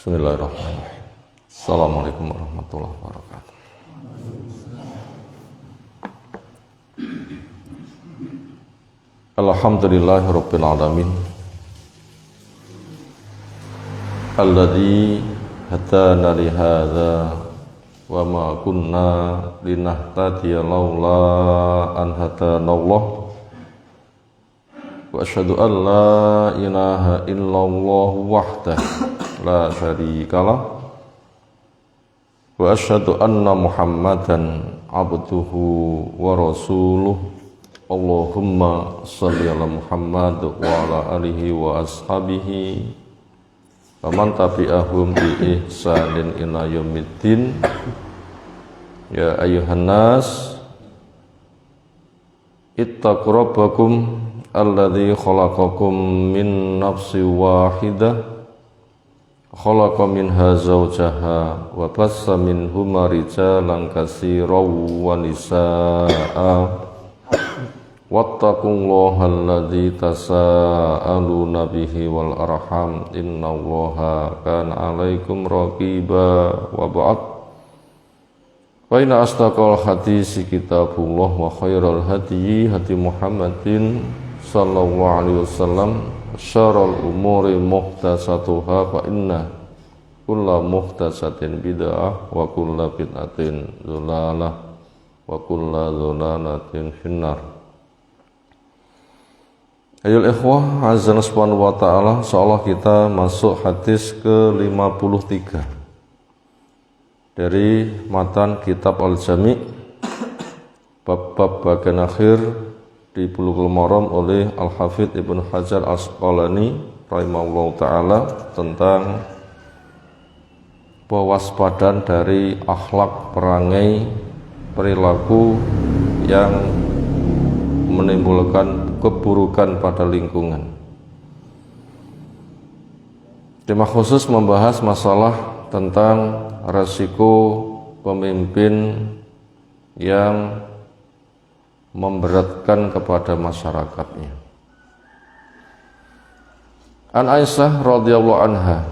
Bismillahirrahmanirrahim. Assalamualaikum warahmatullahi wabarakatuh. Alhamdulillahirabbil alamin. Alladzi hadana li hadza wa ma kunna linahtadiya laula an hadanallah. Wa asyhadu an la ilaha illallah wahdahu la syarikalah wa asyhadu anna Muhammadan abduhu wa rasuluh. Allahumma shalli ala Muhammad wa ala alihi wa ashabihi wa man tabi'ahum bi ihsanin ila yaumiddin. Ya ayyuhan nas ittaqu rabbakum alladzi khalaqakum min nafsin wahidah khalaqa minha zawjaha wa bassa minhuma rijalan katsiran wa nisaa'a wattaqullaha alladzi tasaaluna bihi wal arham innallaha kana 'alaikum raqiba wa ba'd. Wa inna asdaqal hadisi kitabullah wa khairal hadyi hadi Muhammadin sallallahu alaihi wasallam. Syarrul umuri muhdatsatuha fa inna kulla muhdatsatin bid'ah wa kulla bid'atin dhalalah wa kulla dhalalatin finnar. Ayol ikhwah azza subhanahu wa ta'ala, insyaallah kita masuk hadis ke-53 dari matan kitab Al-Jami' bab-bab bagian akhir di Bulughul Maram oleh Al-Hafidz Ibnu Hajar Al-Asqalani rahimahullahu ta'ala tentang pewaspadaan dari akhlak, perangai, perilaku yang menimbulkan keburukan pada lingkungan. Tema khusus membahas masalah tentang resiko pemimpin yang memberatkan kepada masyarakatnya. An Aisyah radhiyallahu anha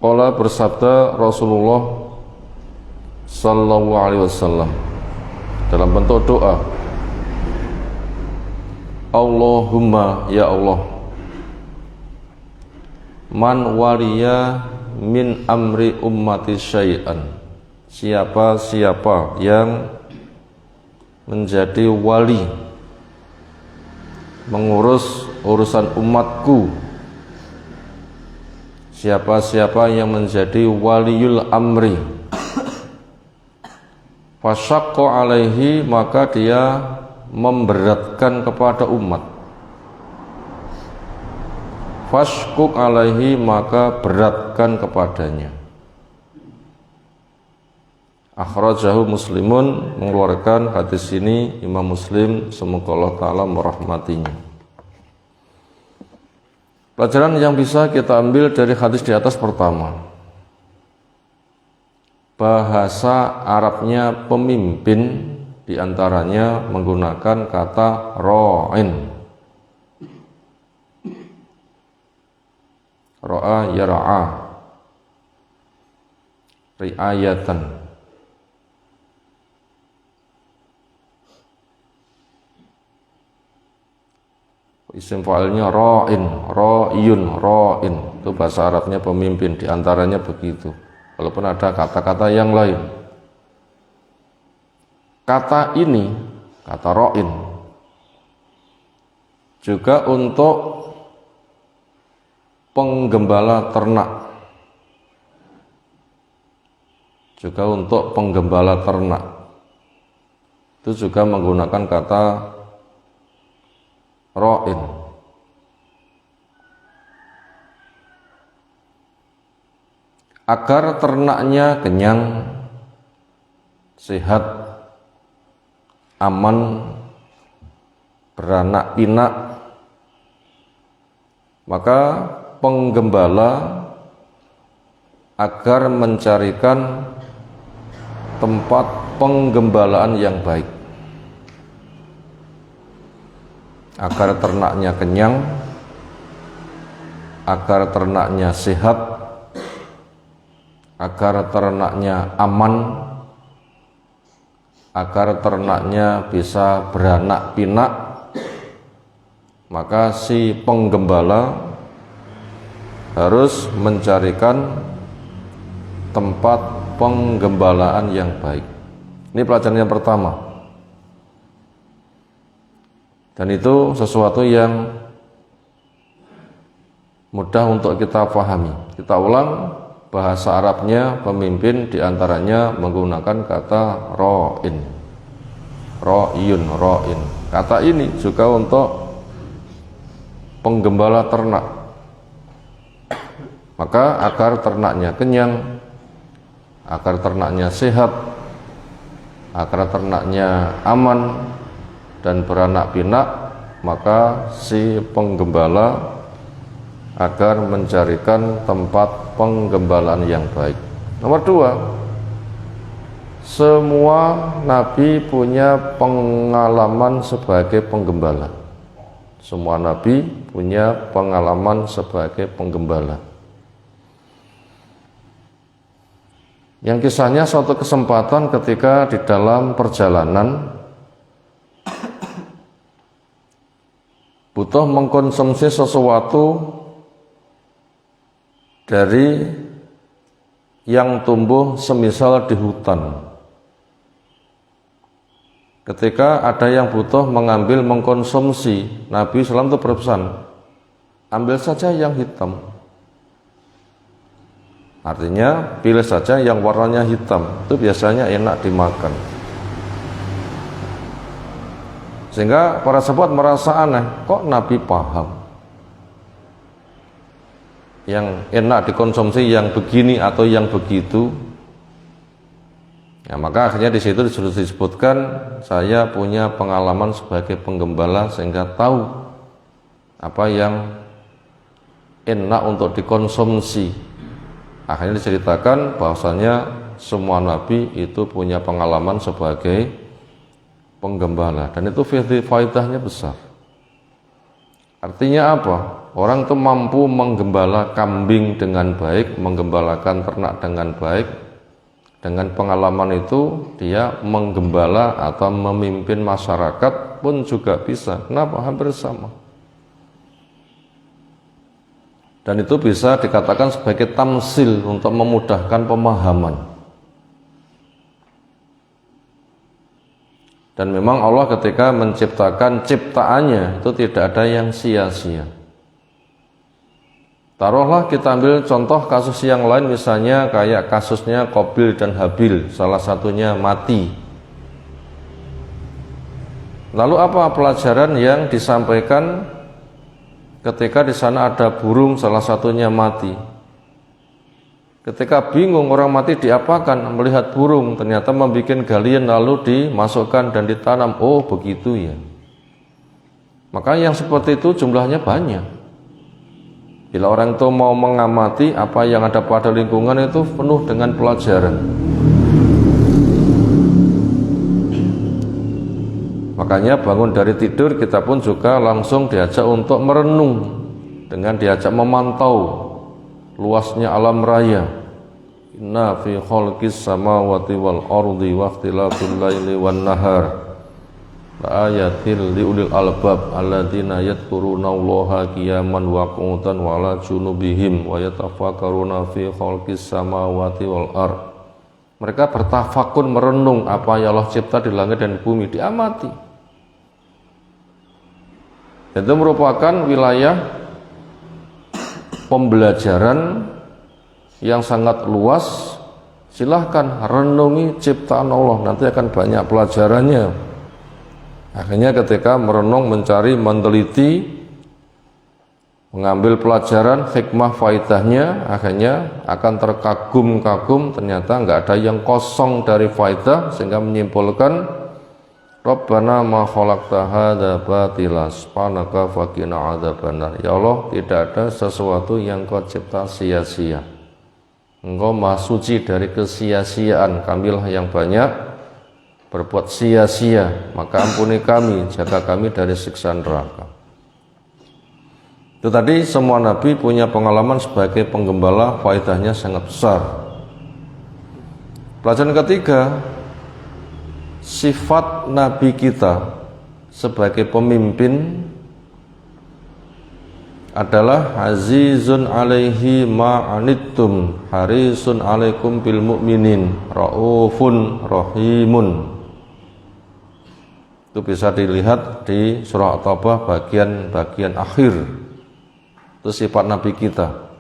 qala bersabda Rasulullah sallallahu alaihi wasallam dalam bentuk doa, Allahumma ya Allah, man waliya min amri ummati syai'an, siapa yang menjadi wali mengurus urusan umatku, siapa yang menjadi waliul amri, fasyaqqa alaihi, maka dia memberatkan kepada umat, fashquq alaihi, maka beratkan kepadanya. Akhrajahu Muslimun, mengeluarkan hadis ini Imam Muslim, semoga Allah Ta'ala merahmatinya. Pelajaran yang bisa kita ambil dari hadis di atas pertama, bahasa Arabnya pemimpin diantaranya menggunakan kata ra'in, ra'a yara'a, ri'ayatan. Isim fa'ilnya ra'in, ra'iyun, ra'in. Itu bahasa Arabnya pemimpin, diantaranya begitu. Walaupun ada kata-kata yang lain. Kata ini, kata ra'in, juga untuk penggembala ternak. Juga untuk penggembala ternak. Itu juga menggunakan kata ra'in. Agar ternaknya kenyang, sehat, aman, beranak pinak, maka penggembala agar mencarikan tempat penggembalaan yang baik. agar ternaknya kenyang, agar ternaknya sehat, agar ternaknya aman, agar ternaknya bisa beranak pinak, maka si penggembala harus mencarikan tempat penggembalaan yang baik. Ini pelajaran yang pertama. Dan itu sesuatu yang mudah untuk kita pahami. Kita ulang, bahasa Arabnya pemimpin diantaranya menggunakan kata ro'in, ro'yun, ro'in. Kata ini juga untuk penggembala ternak. Maka agar ternaknya kenyang, agar ternaknya sehat, agar ternaknya aman dan beranak pinak, maka si penggembala agar mencarikan tempat penggembalaan yang baik. Nomor dua, semua nabi punya pengalaman sebagai penggembala. Semua nabi punya pengalaman sebagai penggembala. Yang kisahnya suatu kesempatan ketika di dalam perjalanan butuh mengkonsumsi sesuatu dari yang tumbuh semisal di hutan. Ketika ada yang butuh mengambil mengkonsumsi, Nabi SAW itu berpesan, ambil saja yang hitam. Artinya pilih saja yang warnanya hitam, itu biasanya enak dimakan. Sehingga para sahabat merasa aneh, kok Nabi paham yang enak dikonsumsi yang begini atau yang begitu. Ya, maka akhirnya di situ disebutkan saya punya pengalaman sebagai penggembala sehingga tahu apa yang enak untuk dikonsumsi. Akhirnya diceritakan bahwasanya semua nabi itu punya pengalaman sebagai penggembala dan itu faedahnya besar. Artinya apa? Orang itu mampu menggembala kambing dengan baik, menggembalakan ternak dengan baik. Dengan pengalaman itu dia menggembala atau memimpin masyarakat pun juga bisa. Kenapa? Hampir sama. Dan itu bisa dikatakan sebagai tamsil untuk memudahkan pemahaman. Dan memang Allah ketika menciptakan ciptaannya itu tidak ada yang sia-sia. Taruhlah kita ambil contoh kasus yang lain, misalnya kayak kasusnya Qabil dan Habil, salah satunya mati. Lalu apa pelajaran yang disampaikan ketika di sana ada burung salah satunya mati? Ketika bingung orang mati diapakan, melihat burung ternyata membuat galian lalu dimasukkan dan ditanam. Oh begitu ya. Maka yang seperti itu jumlahnya banyak. Bila orang itu mau mengamati apa yang ada pada lingkungan itu penuh dengan pelajaran. Makanya bangun dari tidur kita pun juga langsung diajak untuk merenung dengan diajak memantau luasnya alam raya. Inna fi khalqis samawati wal ardi wa ikhtilafil laili wan nahar la ayatil liulil albab alladzina yadhkurunallaha qiyaman wa qu'udan wa ala junubihim wa yatafakkaruna fi khalqis samawati wal ard. Mereka bertafakur merenung apa yang Allah cipta di langit dan bumi, diamati. Itu merupakan wilayah pembelajaran yang sangat luas. Silahkan renungi ciptaan Allah, nanti akan banyak pelajarannya. Akhirnya ketika merenung, mencari, meneliti, mengambil pelajaran, hikmah faedahnya, akhirnya akan terkagum-kagum, ternyata nggak ada yang kosong dari faedah, sehingga menyimpulkan Rabbana ma khalaqta hadza batila subhanaka faqina adzabannar. Ya Allah, tidak ada sesuatu yang Kau cipta sia-sia. Engkau Maha suci dari kesia-siaan. Kamilah yang banyak berbuat sia-sia, maka ampuni kami, jaga kami dari siksa neraka. Itu tadi semua nabi punya pengalaman sebagai penggembala, faedahnya sangat besar. Pelajaran ketiga, sifat nabi kita sebagai pemimpin adalah azizun alaihi ma'anittum harisun alaikum bil mu'minin raufun rahimun. Itu bisa dilihat di surah At-Taubah bagian akhir. Itu sifat nabi kita.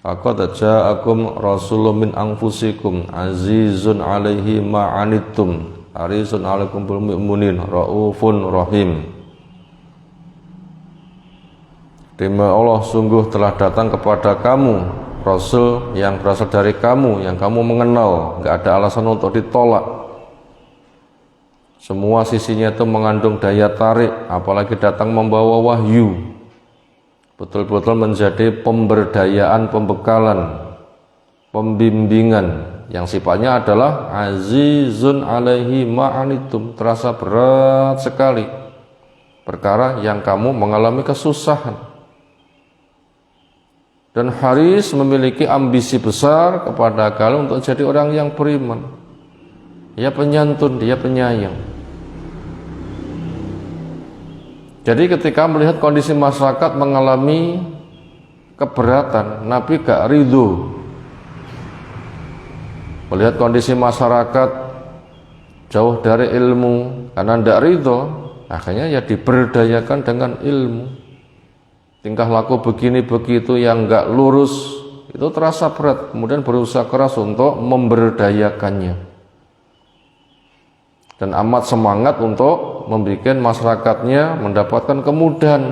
Laqad ja'akum rasulun min anfusikum azizun alaihi ma'anittum harisun alaikum bil mu'minin raufun rahim. Demi Allah, sungguh telah datang kepada kamu Rasul yang berasal dari kamu, yang kamu mengenal, nggak ada alasan untuk ditolak. Semua sisinya itu mengandung daya tarik, apalagi datang membawa wahyu. Betul-betul menjadi pemberdayaan, pembekalan, pembimbingan yang sifatnya adalah azizun alaihi ma'anitum, terasa berat sekali perkara yang kamu mengalami kesusahan. Dan Haris memiliki ambisi besar kepada kalian untuk jadi orang yang beriman. Dia penyantun, dia penyayang. Jadi ketika melihat kondisi masyarakat mengalami keberatan, Nabi gak ridho. Melihat kondisi masyarakat jauh dari ilmu, karena tidak ridho, akhirnya ya diberdayakan dengan ilmu. Tingkah laku begini begitu yang enggak lurus itu terasa berat, kemudian berusaha keras untuk memberdayakannya dan amat semangat untuk membuat masyarakatnya mendapatkan kemudahan.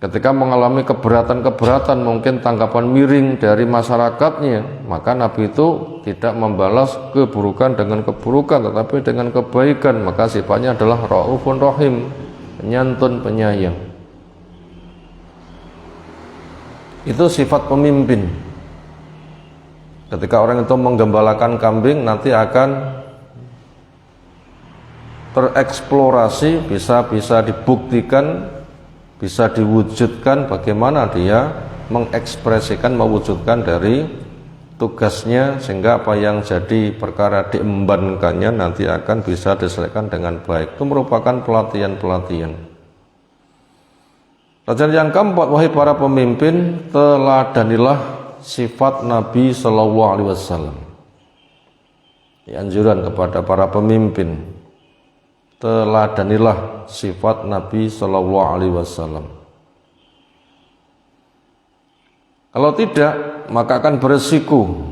Ketika mengalami keberatan-keberatan, mungkin tanggapan miring dari masyarakatnya, maka Nabi itu tidak membalas keburukan dengan keburukan, tetapi dengan kebaikan. Maka sifatnya adalah raufun rahim, penyantun, penyayang. Itu sifat pemimpin. Ketika orang itu menggembalakan kambing, nanti akan tereksplorasi, bisa dibuktikan, bisa diwujudkan bagaimana dia mengekspresikan, mewujudkan dari tugasnya, sehingga apa yang jadi perkara diembankannya nanti akan bisa diselesaikan dengan baik. Itu merupakan pelatihan-pelatihan. Pelajaran yang keempat, wahai para pemimpin, teladanilah sifat Nabi Sallallahu Alaihi Wasallam. Anjuran kepada para pemimpin, teladanilah sifat Nabi Sallallahu Alaihi Wasallam. Kalau tidak, maka akan beresiko.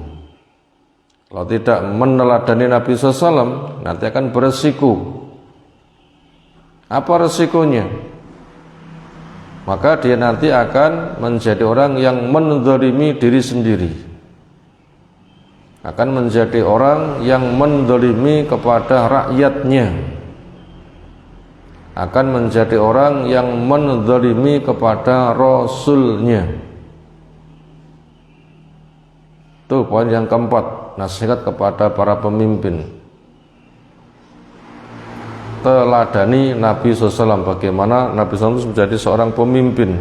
Kalau tidak meneladani Nabi SAW, nanti akan beresiko. Apa resikonya? Maka dia nanti akan menjadi orang yang menzalimi diri sendiri. Akan menjadi orang yang menzalimi kepada rakyatnya. Akan menjadi orang yang menzalimi kepada Rasulnya. Itu poin yang keempat, nasihat kepada para pemimpin. Teladani Nabi SAW, bagaimana Nabi SAW menjadi seorang pemimpin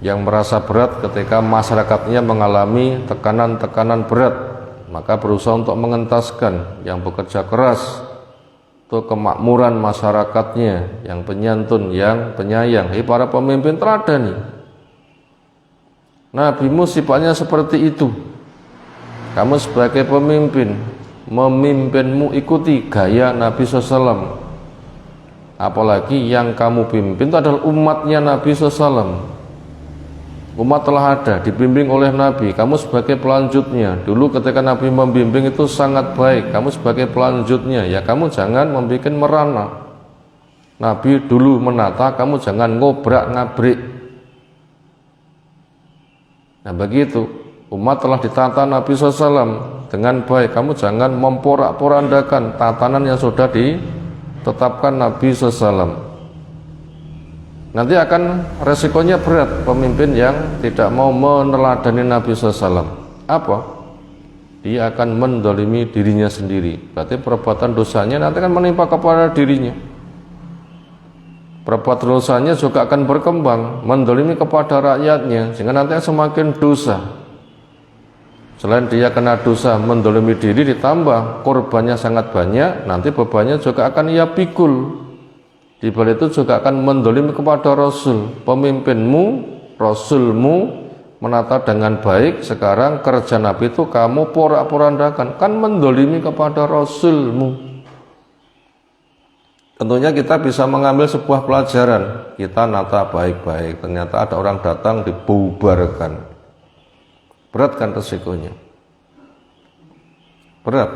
yang merasa berat ketika masyarakatnya mengalami tekanan-tekanan berat, maka berusaha untuk mengentaskan, yang bekerja keras untuk kemakmuran masyarakatnya, yang penyantun, yang penyayang. Para pemimpin teladani. Nabimu sifatnya seperti itu. Kamu sebagai pemimpin, memimpinmu ikuti gaya Nabi SAW. Apalagi yang kamu pimpin itu adalah umatnya Nabi SAW. Umat telah ada, dibimbing oleh Nabi. Kamu sebagai pelanjutnya. Dulu ketika Nabi membimbing itu sangat baik. Kamu sebagai pelanjutnya, ya kamu jangan membuat merana. Nabi dulu menata, kamu jangan ngobrak-ngabrik. Nah begitu, umat telah ditata Nabi SAW dengan baik. Kamu jangan memporak-porandakan tatanan yang sudah ditetapkan Nabi SAW. Nanti akan resikonya berat pemimpin yang tidak mau meneladani Nabi SAW. Apa? Dia akan mendolimi dirinya sendiri. Berarti perbuatan dosanya nanti akan menimpa kepada dirinya. berbuat dosanya juga akan berkembang, mendolimi kepada rakyatnya, sehingga nanti semakin dosa. Selain dia kena dosa mendolimi diri, ditambah korbannya sangat banyak, nanti bebannya juga akan ia pikul. Di balik itu juga akan mendolimi kepada Rasul, pemimpinmu, Rasulmu, menata dengan baik. Sekarang kerja Nabi itu kamu porak-porandakan, kan mendolimi kepada Rasulmu. Tentunya kita bisa mengambil sebuah pelajaran. Kita nata baik-baik, ternyata ada orang datang dibubarkan. Berat kan resikonya? Berat.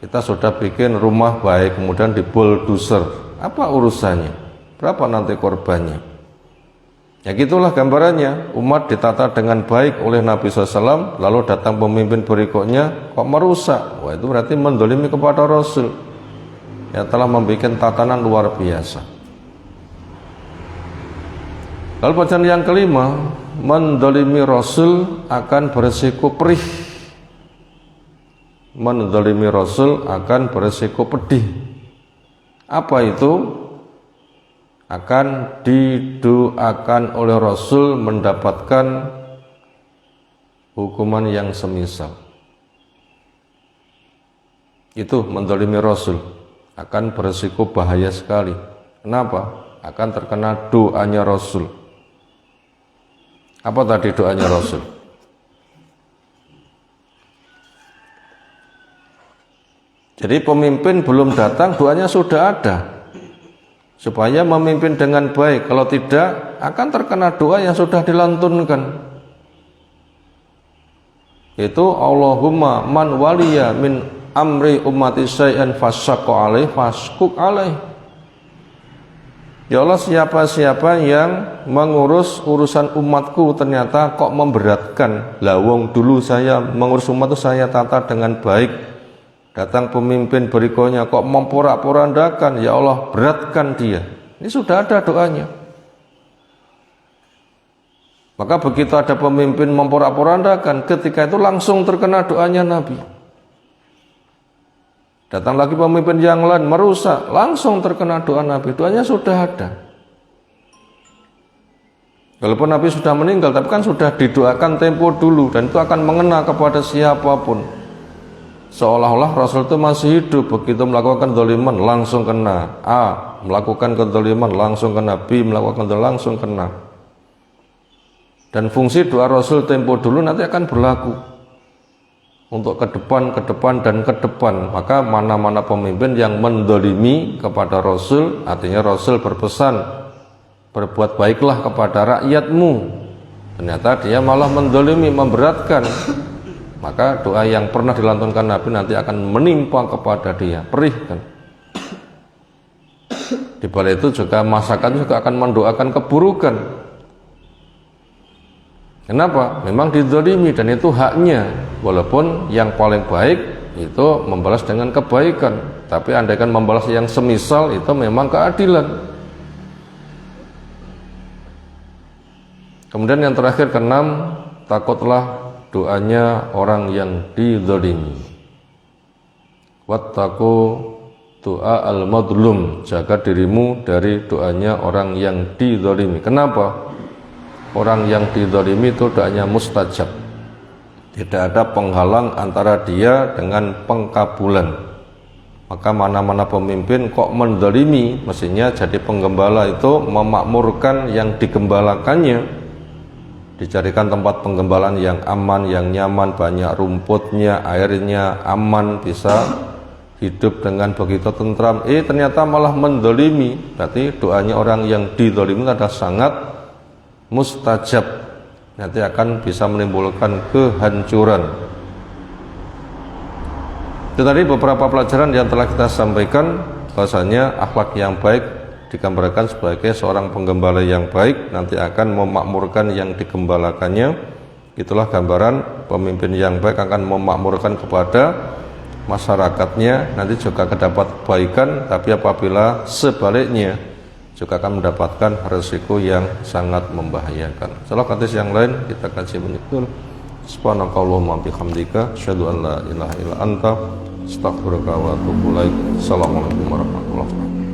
Kita sudah bikin rumah baik, kemudian dibuldoser. Apa urusannya? Berapa nanti korbannya? Ya gitulah gambarannya. Umat ditata dengan baik oleh Nabi SAW, lalu datang pemimpin berikutnya kok merusak. Wah, itu berarti mendolimi kepada Rasul yang telah membuat tatanan luar biasa. Lalu pelajaran yang kelima, mendolimi Rasul akan beresiko perih. Mendolimi Rasul akan beresiko pedih. Apa itu? Akan didoakan oleh Rasul mendapatkan hukuman yang semisal. Itu mendolimi Rasul akan berisiko bahaya sekali. Kenapa? Akan terkena doanya Rasul. Apa tadi doanya Rasul? Jadi pemimpin belum datang, doanya sudah ada, supaya memimpin dengan baik. Kalau tidak, akan terkena doa yang sudah dilantunkan. Itu Allahumma man waliya min amri ummati syai'an fasyaqqa alaih fashkuk alaih. Ya Allah, siapa-siapa yang mengurus urusan umatku ternyata kok memberatkan. Lah wong dulu saya mengurus umat itu saya tata dengan baik. Datang pemimpin berikutnya kok memporak-porandakan, ya Allah beratkan dia. Ini sudah ada doanya. Maka begitu ada pemimpin memporak-porandakan, ketika itu langsung terkena doanya Nabi. Datang lagi pemimpin yang lain merusak, langsung terkena doa Nabi. Doanya sudah ada. Walaupun Nabi sudah meninggal, tapi kan sudah didoakan tempo dulu, dan itu akan mengena kepada siapapun. Seolah-olah Rasul itu masih hidup. Begitu melakukan dzaliman langsung kena. A melakukan kezaliman langsung kena. B melakukan kezaliman langsung kena. Dan fungsi doa Rasul tempo dulu nanti akan berlaku untuk ke depan dan ke depan. Maka mana-mana pemimpin yang mendolimi kepada Rasul, artinya Rasul berpesan, berbuat baiklah kepada rakyatmu. Ternyata dia malah mendolimi, memberatkan. Maka doa yang pernah dilantunkan Nabi nanti akan menimpa kepada dia, perih kan. Di balik itu juga masyarakat juga akan mendoakan keburukan. Kenapa? Memang dizalimi dan itu haknya. Walaupun yang paling baik itu membalas dengan kebaikan, tapi andaikan membalas yang semisal itu memang keadilan. Kemudian yang terakhir keenam, takutlah doanya orang yang dizalimi. Wattaqu doa al-madlum, jaga dirimu dari doanya orang yang dizalimi. Kenapa? Orang yang dizalimi itu doanya mustajab. Tidak ada penghalang antara dia dengan pengkabulan. Maka mana-mana pemimpin kok menzalimi, mestinya jadi penggembala itu memakmurkan yang digembalakannya. Dicarikan tempat penggembalaan yang aman, yang nyaman, banyak rumputnya, airnya aman, bisa hidup dengan begitu tentram. Ternyata malah menzalimi. Berarti doanya orang yang dizalimi adalah sangat mustajab. Nanti akan bisa menimbulkan kehancuran. Itu tadi beberapa pelajaran yang telah kita sampaikan, bahwasanya akhlak yang baik digambarkan sebagai seorang penggembala yang baik, nanti akan memakmurkan yang digembalakannya. Itulah gambaran pemimpin yang baik akan memakmurkan kepada masyarakatnya, nanti juga terdapat kebaikan. Tapi apabila sebaliknya juga akan mendapatkan resiko yang sangat membahayakan. Salah hadis yang lain kita kaji betul. Subhanakallahumma bihamdika asyhadu an la ilaha illa anta astaghfiruka wa atubu ilaik. Assalamualaikum warahmatullahi wabarakatuh.